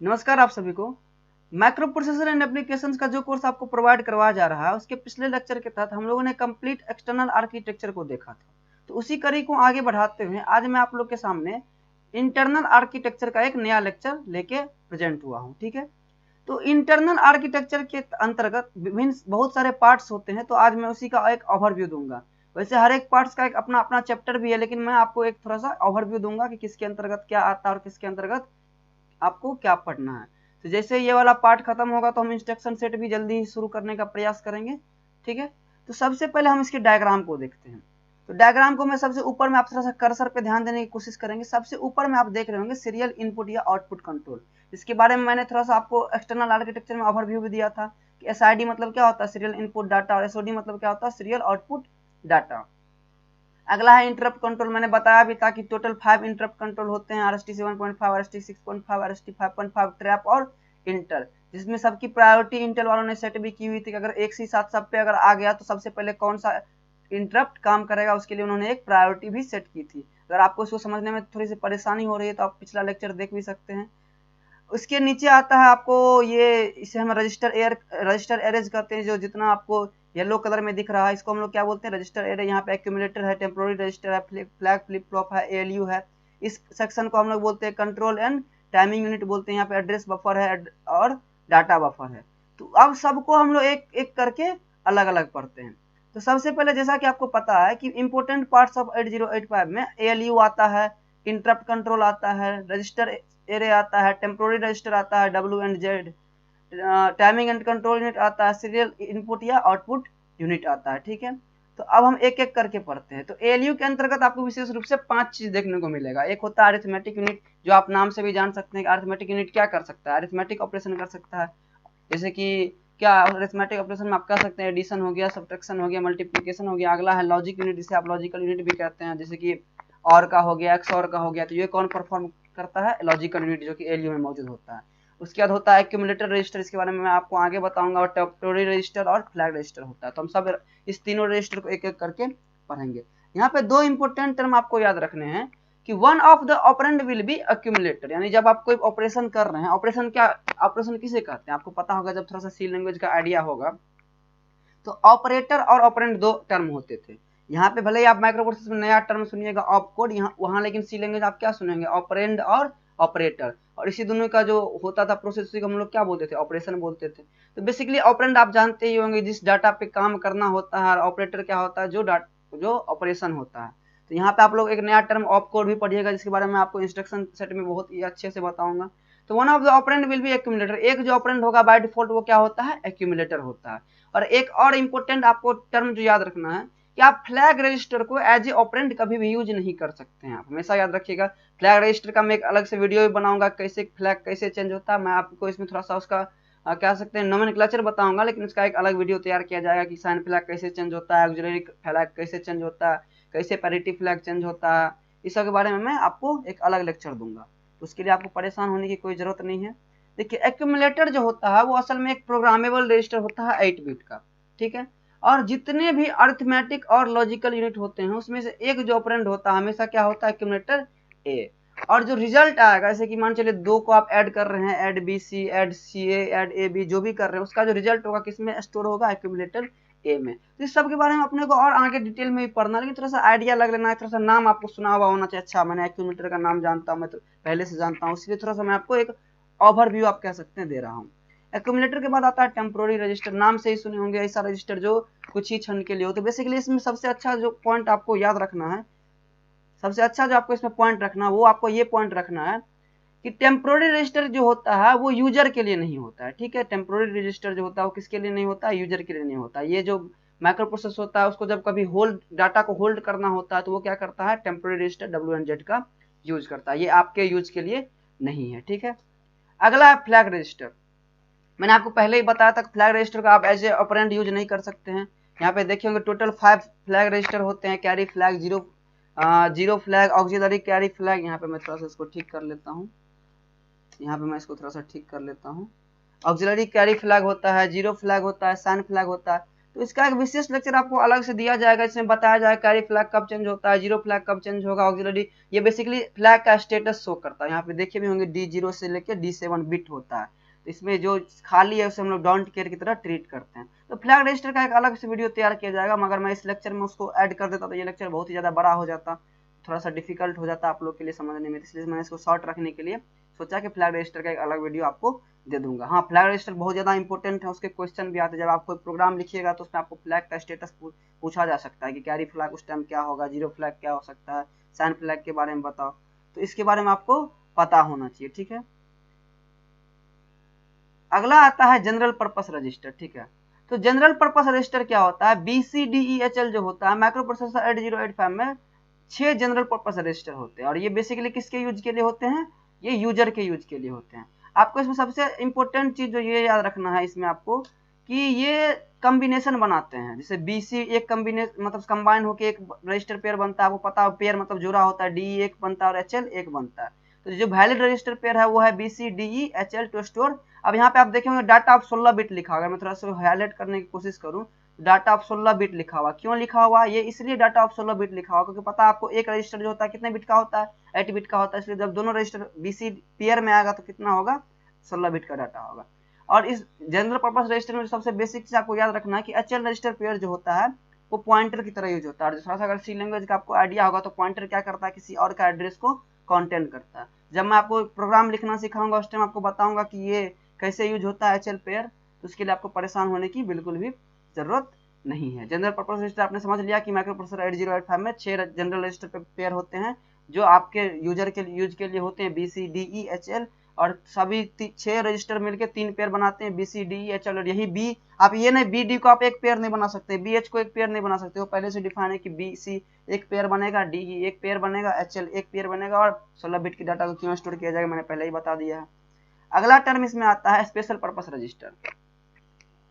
नमस्कार आप सभी को। माइक्रो प्रोसेसर एंड एप्लीकेशंस का जो कोर्स आपको प्रोवाइड करवाया जा रहा है उसके पिछले लेक्चर के तहत हम लोगों ने कंप्लीट एक्सटर्नल आर्किटेक्चर को देखा था। तो उसी कड़ी को आगे बढ़ाते हुए आज मैं आप लोग के सामने इंटरनल आर्किटेक्चर का एक नया लेक्चर लेके प्रेजेंट हुआ हूँ। ठीक है, तो इंटरनल आर्किटेक्चर के अंतर्गत विभिन्न बहुत सारे पार्ट्स होते हैं, तो आज मैं उसी का एक ओवरव्यू दूंगा। वैसे हर एक पार्ट्स का एक अपना अपना चैप्टर भी है, लेकिन मैं आपको एक थोड़ा सा ओवरव्यू दूंगा कि किसके अंतर्गत क्या आता है और किसके अंतर्गत आपको क्या पढ़ना है। तो जैसे ये वाला पार्ट खत्म होगा तो हम इंस्ट्रक्शन सेट भी जल्दी ही शुरू करने का प्रयास करेंगे। ठीक है, तो सबसे पहले हम इसके डायग्राम को देखते हैं। तो डायग्राम को मैं सबसे ऊपर में आप थोड़ा सा कर्सर पे ध्यान देने की कोशिश करेंगे। सबसे ऊपर में आप देख रहे होंगे सीरियल इनपुट या आउटपुट कंट्रोल। इसके बारे में मैंने थोड़ा सा आपको एक्सटर्नल आर्किटेक्चर में ओवरव्यू भी दिया था कि एसआईडी मतलब क्या होता है, सीरियल इनपुट डाटा, और एसओडी मतलब क्या होता है, सीरियल आउटपुट डाटा। अगला है इंटरप्ट कंट्रोल। मैंने बताया भी था कि टोटल 5 इंटरप्ट कंट्रोल होते हैं, आरएसटी 7.5, आरएसटी 6.5, आरएसटी 5.5, ट्रैप और इंटर, जिसमें सबकी प्रायोरिटी इंटेल वालों ने सेट भी की हुई थी कि अगर एक ही साथ सब पे अगर आ गया तो सबसे पहले कौन सा इंटरप्ट काम करेगा, उसके लिए उन्होंने एक प्रायोरिटी भी सेट की थी। अगर आपको इसको समझने में थोड़ी सी परेशानी हो रही है तो आप पिछला लेक्चर देख भी सकते हैं। उसके नीचे आता है आपको ये, इसे हम रजिस्टर एरेज कहते हैं। जो जितना आपको येलो कलर में दिख रहा है इसको हम लोग क्या बोलते हैं, रजिस्टर एरे। यहाँ पे एक्यूमुलेटर है, टेम्पोररी रजिस्टर है, फ्लैग फ्लिप फ्लॉप है, एएलयू है। इस सेक्शन को हम लोग बोलते हैं कंट्रोल एंड टाइमिंग यूनिट बोलते हैं। यहाँ पे एड्रेस बफर है और डाटा बफर है। तो अब सबको हम लोग एक एक करके अलग अलग पढ़ते हैं। तो सबसे पहले जैसा कि आपको पता है कि इंपोर्टेंट पार्ट्स ऑफ 8085 में एएलयू आता है, इंटरप्ट कंट्रोल आता है, रजिस्टर एरे आता है, टेम्पोररी रजिस्टर आता है, W and Z, timing and control unit आता है, सीरियल इनपुट या आउटपुट यूनिट आता है। ठीक है, तो अब हम एक एक करके पढ़ते हैं। तो एएलयू के अंतर्गत आपको विशेष रूप से 5 चीज देखने को मिलेगा। एक होता है अरिथमेटिक यूनिट, जो आप नाम से भी जान सकते हैं कि अरिथमेटिक यूनिट क्या कर सकता है, अरिथमेटिक ऑपरेशन कर सकता है। जैसे कि क्या अरिथमेटिक ऑपरेशन में आप कह सकते हैं एडिशन हो गया, सब्ट्रैक्शन हो गया, मल्टीप्लिकेशन हो गया। अगला है लॉजिक यूनिट, जिसे आप लॉजिकल यूनिट भी कहते हैं, जैसे कि और का हो गया, एक्स और का हो गया। तो ये कौन परफॉर्म करता है, लॉजिकल यूनिट, जो कि एएलयू में मौजूद होता है। उसके बाद होता है एक्यूमुलेटर रजिस्टर, इसके बारे में मैं आपको आगे बताऊंगा, और टेम्पोररी रजिस्टर और फ्लैग रजिस्टर होता है। तो हम सब इस तीनों रजिस्टर को एक एक करके पढ़ेंगे। यहाँ पे दो इंपोर्टेंट टर्म आपको याद रखने हैं कि one of the operand will be accumulator, यानी जब आप कोई ऑपरेशन कर रहे हैं, ऑपरेशन किसे कहते हैं आपको पता होगा, जब थोड़ा सा सी लैंग्वेज का आइडिया होगा। तो ऑपरेटर और ऑपरेंड दो टर्म होते थे। यहाँ पे भले ही आप माइक्रो प्रोसेसर में नया टर्म सुनिएगा ऑप कोड, यहाँ वहाँ लेकिन सी लैंग्वेज आप क्या सुनेंगे, ऑपरेंड और ऑपरेटर। और इसी दोनों का जो होता था प्रोसेस, हम लोग क्या बोलते थे, ऑपरेशन बोलते थे। तो बेसिकली ऑपरेंड आप जानते ही होंगे, जिस डाटा पे काम करना होता है, और ऑपरेटर क्या होता है, जो ऑपरेशन होता है। तो यहाँ पे आप लोग एक नया टर्म ऑप कोड भी पढ़िएगा, जिसके बारे में आपको इंस्ट्रक्शन सेट में बहुत ही अच्छे से बताऊंगा। तो one of the operand will be accumulator, एक जो ऑपरेंड होगा बाय डिफॉल्ट वो क्या होता है, एक्यूमुलेटर होता है। और एक और इम्पोर्टेंट आपको टर्म जो याद रखना है कि आप फ्लैग रजिस्टर को एज ए ऑपरेंड कभी भी यूज नहीं कर सकते हैं। आप हमेशा याद रखिएगा। फ्लैग रजिस्टर का मैं एक अलग से वीडियो भी बनाऊंगा, कैसे फ्लैग कैसे चेंज होता है। मैं आपको इसमें थोड़ा सा उसका कह सकते हैं नोमेनक्लेचर बताऊंगा, लेकिन उसका एक अलग वीडियो तैयार किया जाएगा कि साइन फ्लैग कैसे चेंज होता है, ऑक्सिलरी फ्लैग कैसे चेंज होता है, कैसे पैरिटी फ्लैग चेंज होता है। इस सब के बारे में मैं आपको एक अलग लेक्चर दूंगा, तो उसके लिए आपको परेशान होने की कोई जरूरत नहीं है। देखिए, एक्यूमुलेटर जो होता है वो असल में एक प्रोग्रामेबल रजिस्टर होता है 8 बिट का। ठीक है, और जितने भी अरिथमेटिक और लॉजिकल यूनिट होते हैं उसमें से एक जो ऑपरेंड होता है हमेशा क्या होता है, एक्यूमुलेटर ए। और जो रिजल्ट आएगा, जैसे कि मान चलिए 2 को आप ऐड कर रहे हैं, add B C, add C A, add A B, जो भी कर रहे हैं उसका जो रिजल्ट होगा किसमें स्टोर होगा, एक्यूमुलेटर ए में। तो इस सब के बारे में अपने को और आगे डिटेल में भी पढ़ना, लेकिन थोड़ा सा आइडिया लग लेना है, थोड़ा सा नाम आपको सुना हुआ होना चाहिए। अच्छा, मैंने एक्यूमुलेटर का नाम जानता हूँ, मैं तो पहले से जानता हूँ, इसलिए थोड़ा सा मैं आपको एक ओवरव्यू आप कह सकते हैं दे रहा हूँ। एक्यूमुलेटर के बाद आता है टेम्पोररी रजिस्टर, नाम से ही सुने होंगे ऐसा रजिस्टर जो कुछ ही क्षण के लिए हो। तो बेसिकली इसमें सबसे अच्छा जो पॉइंट आपको याद रखना है, सबसे अच्छा जो आपको इसमें पॉइंट रखना है, वो आपको ये पॉइंट रखना है कि टेम्पोररी रजिस्टर जो होता है वो यूजर के लिए नहीं होता है। ठीक है, टेम्पोररी रजिस्टर जो होता है वो किसके लिए नहीं होता है, यूजर के लिए नहीं होता है। ये जो माइक्रो प्रोसेस होता है उसको जब कभी होल्ड डाटा को होल्ड करना होता है तो वो क्या करता है, temporary register W and Z का यूज करता है। ये आपके यूज के लिए नहीं है। ठीक है, अगला है फ्लैग रजिस्टर। मैंने आपको पहले ही बताया था फ्लैग रजिस्टर का आप एज ए ऑपरेंड यूज नहीं कर सकते हैं। यहाँ पे देखेंगे टोटल 5 फ्लैग रजिस्टर होते हैं, carry flag, zero flag, auxiliary carry flag. यहाँ पे मैं थोड़ा सा इसको ठीक कर लेता हूँ, यहाँ पे मैं इसको थोड़ा सा ठीक कर लेता हूँ। ऑक्सिलरी कैरी फ्लैग होता है, जीरो फ्लैग होता है, साइन फ्लैग होता है। तो इसका एक विशेष लेक्चर आपको अलग से दिया जाएगा, इसमें बताया जाएगा कैरी फ्लैग कब चेंज होता है, जीरो फ्लैग कब चेंज होगा, ऑक्सिलरी। ये बेसिकली फ्लैग का स्टेटस शो करता है। यहाँ पे देखे भी होंगे D0 से लेकर D7 बिट होता है, तो इसमें जो खाली है उसे हम लोग डोंट केयर की तरह ट्रीट करते हैं। तो फ्लैग रजिस्टर का एक अलग से वीडियो तैयार किया जाएगा, मगर मैं इस लेक्चर में उसको ऐड कर देता तो ये लेक्चर बहुत ही ज़्यादा बड़ा हो जाता, थोड़ा सा डिफिकल्ट हो जाता आप लोग के लिए समझने में, इसलिए मैंने इसको शॉर्ट रखने के लिए सोचा कि फ्लैग रजिस्टर का एक अलग वीडियो आपको दे दूंगा। हाँ, फ्लैग रजिस्टर बहुत ज़्यादा इंपॉर्टेंट है, उसके क्वेश्चन भी आते हैं। जब आप कोई प्रोग्राम लिखिएगा तो उसमें आपको फ्लैग का स्टेटस पूछा जा सकता है कि कैरी फ्लैग उस टाइम क्या होगा, जीरो फ्लैग क्या हो सकता है, साइन फ्लैग के बारे में बताओ, तो इसके बारे में आपको पता होना चाहिए। ठीक है, अगला आता है जनरल पर्पस रजिस्टर। ठीक है, तो जनरल पर्पस रजिस्टर क्या होता है, BCDEHL जो होता है माइक्रो प्रोसेसर 8085 में 6 जनरल पर्पस रजिस्टर होते हैं, और ये बेसिकली किसके यूज के लिए होते हैं, ये यूजर के यूज के लिए होते हैं। आपको इसमें सबसे इंपॉर्टेंट चीज जो ये याद रखना है इसमें आपको, कि ये कॉम्बिनेशन बनाते हैं। जैसे BC एक कॉम्बिनेशन मतलब कंबाइन होकर एक रजिस्टर पेयर बनता है, आपको पता है पेयर मतलब जोड़ा होता है, DE एक बनता है और HL एक बनता है। तो जो वैलिड रजिस्टर पेयर है वो है BCDEHL टू स्टोर। अब यहाँ पे आप देखेंगे डाटा ऑफ 16 बिट लिखा होगा, मैं थोड़ा सा हाईलाइट करने की कोशिश करूँ, डाटा ऑफ 16 बिट लिखा हुआ। क्यों लिखा हुआ, ये इसलिए डाटा ऑफ 16 बिट लिखा हुआ क्योंकि पता है आपको एक रजिस्टर जो होता है कितने बिट का होता है, 8 बिट का होता है, इसलिए जब दोनों रजिस्टर BC पेयर में आएगा तो कितना होगा, 16 बिट का डाटा होगा। और इस जनरल पर्पस रजिस्टर में सबसे बेसिक चीज आपको याद रखना है कि HL रजिस्टर पेयर जो होता है वो पॉइंटर की तरह यूज होता है। और थोड़ा सा अगर C लैंग्वेज का आपको आइडिया होगा तो पॉइंटर क्या करता है, किसी और का एड्रेस को कॉन्टेंट करता है। जब मैं आपको प्रोग्राम लिखना सिखाऊंगा उस टाइम आपको बताऊंगा कि ये कैसे यूज होता है HL पेयर, तो उसके लिए आपको परेशान होने की बिल्कुल भी जरूरत नहीं है। जनरल पर्पस रजिस्टर आपने समझ लिया कि माइक्रो प्रोसेसर 8085 में 6 जनरल रजिस्टर पेयर होते हैं जो आपके यूजर के यूज के लिए होते हैं, BCDEHL, और सभी 6 रजिस्टर मिलकर 3 पेयर बनाते हैं, BCDEHL। और यही B, आप ये नहीं BD को आप एक पेयर नहीं बना सकते, BH को एक पेयर नहीं बना सकते, वो पहले से डिफाइन है कि BC एक पेयर बनेगा, DE एक पेयर बनेगा, HL एक पेयर बनेगा, और 16 बिट की डाटा को क्यों स्टोर किया जाएगा मैंने पहले ही बता दिया है। अगला टर्म इसमें आता है स्पेशल पर्पस रजिस्टर।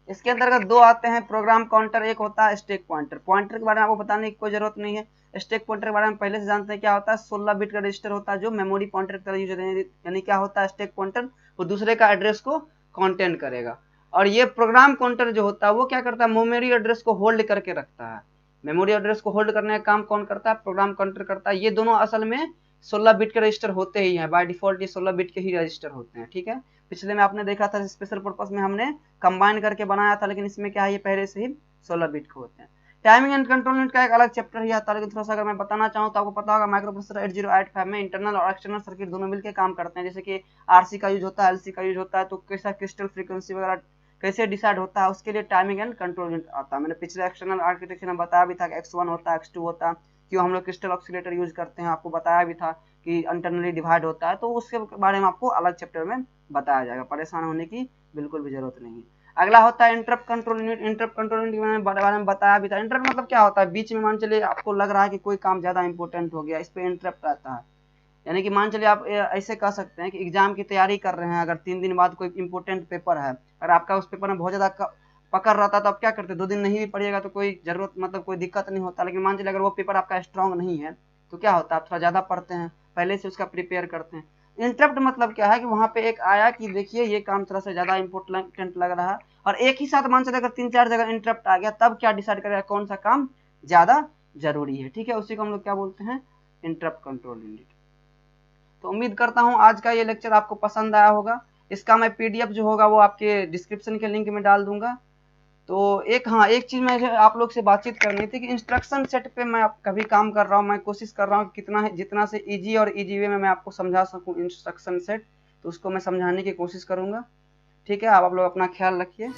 इसके अंतर्गत दो आते हैं, प्रोग्राम काउंटर, एक होता है स्टैक पॉइंटर। पॉइंटर के बारे में आपको बताने की कोई जरूरत नहीं है, स्टैक पॉइंटर के बारे में पहले से जानते हैं। क्या होता है, 16 बिट का रजिस्टर होता है जो मेमोरी पॉइंटर की तरह यूज होता है, यानी क्या होता है स्टैक पॉइंटर, वो दूसरे का एड्रेस को कॉन्टेंट करेगा। और ये प्रोग्राम काउंटर जो होता है वो क्या करता है, मेमोरी एड्रेस को होल्ड करके रखता है। मेमोरी एड्रेस को होल्ड करने का काम कौन करता है, प्रोग्राम काउंटर करता है। ये दोनों असल में 16 बिट के रजिस्टर होते ही हैं, बाय डिफॉल्ट ये 16 बिट के ही रजिस्टर होते हैं। ठीक है, पिछले में आपने देखा था स्पेशल पर्पस में हमने कंबाइन करके बनाया था, लेकिन इसमें क्या है ये पहले से ही 16 बिट के होते हैं। टाइमिंग एंड कंट्रोल यूनिट का एक अलग चैप्टर ही आता है, लेकिन थोड़ा सा अगर मैं बताना चाहूँ तो आपको पता होगा माइक्रो प्रोसेसर 8085 में इंटरनल और एक्सटर्नल सर्किट दोनों मिलकर काम करते हैं। जैसे कि RC का यूज होता है, LC का यूज होता है, तो कैसा क्रिस्टल फ्रीक्वेंसी वगैरह कैसे डिसाइड होता है उसके लिए टाइमिंग एंड कंट्रोल यूनिट आता है। मैंने पिछले एक्सटर्नल आर्किटेक्चर में बताया भी था कि X1 होता है, X2 होता है, क्यों हम लोग क्रिस्टल ऑक्सीलेटर यूज करते हैं, आपको बताया भी था कि इंटरनली डिवाइड होता है, तो उसके बारे में आपको अलग चैप्टर में बताया जाएगा, परेशान होने की बिल्कुल भी जरूरत नहीं है। अगला होता है interrupt control unit. Interrupt control unit के बारे में बताया भी था। इंटरप्ट मतलब क्या होता है, बीच में मान चलिए आपको लग रहा है कि कोई काम ज्यादा इंपॉर्टेंट हो गया, इस पे इंटरप्ट आता है। यानी कि मान चलिए आप ऐसे कह सकते हैं कि एग्जाम की तैयारी कर रहे हैं, अगर 3 दिन बाद कोई इंपॉर्टेंट पेपर है और आपका उस पेपर में बहुत ज्यादा पकड़ रहता तो आप क्या करते, 2 दिन नहीं भी पढ़िएगा तो कोई जरूरत मतलब कोई दिक्कत नहीं होता। लेकिन मान चलिए अगर वो पेपर आपका स्ट्रांग नहीं है तो क्या होता है, आप थोड़ा ज्यादा पढ़ते हैं, पहले से उसका प्रिपेयर करते हैं। इंटरप्ट मतलब क्या है कि वहां पे एक आया कि देखिए ये काम थोड़ा सा ज्यादा इंपॉर्टेंट लग रहा है, और एक ही साथ मान चलिए अगर 3-4 जगह इंटरप्ट आ गया, तब क्या डिसाइड करेगा कौन सा काम ज्यादा जरूरी है। ठीक है, उसी को हम लोग क्या बोलते हैं, इंटरप्ट कंट्रोल यूनिट। तो उम्मीद करता हूं आज का ये लेक्चर आपको पसंद आया होगा। इसका मैं PDF जो होगा वो आपके डिस्क्रिप्शन के लिंक में डाल दूंगा। तो एक चीज मैं आप लोग से बातचीत करनी थी कि इंस्ट्रक्शन सेट पे मैं कभी काम कर रहा हूँ, मैं कोशिश कर रहा हूँ कितना है जितना से इजी और इजी वे में मैं आपको समझा सकूँ इंस्ट्रक्शन सेट, तो उसको मैं समझाने की कोशिश करूंगा। ठीक है, आप लोग अपना ख्याल रखिए।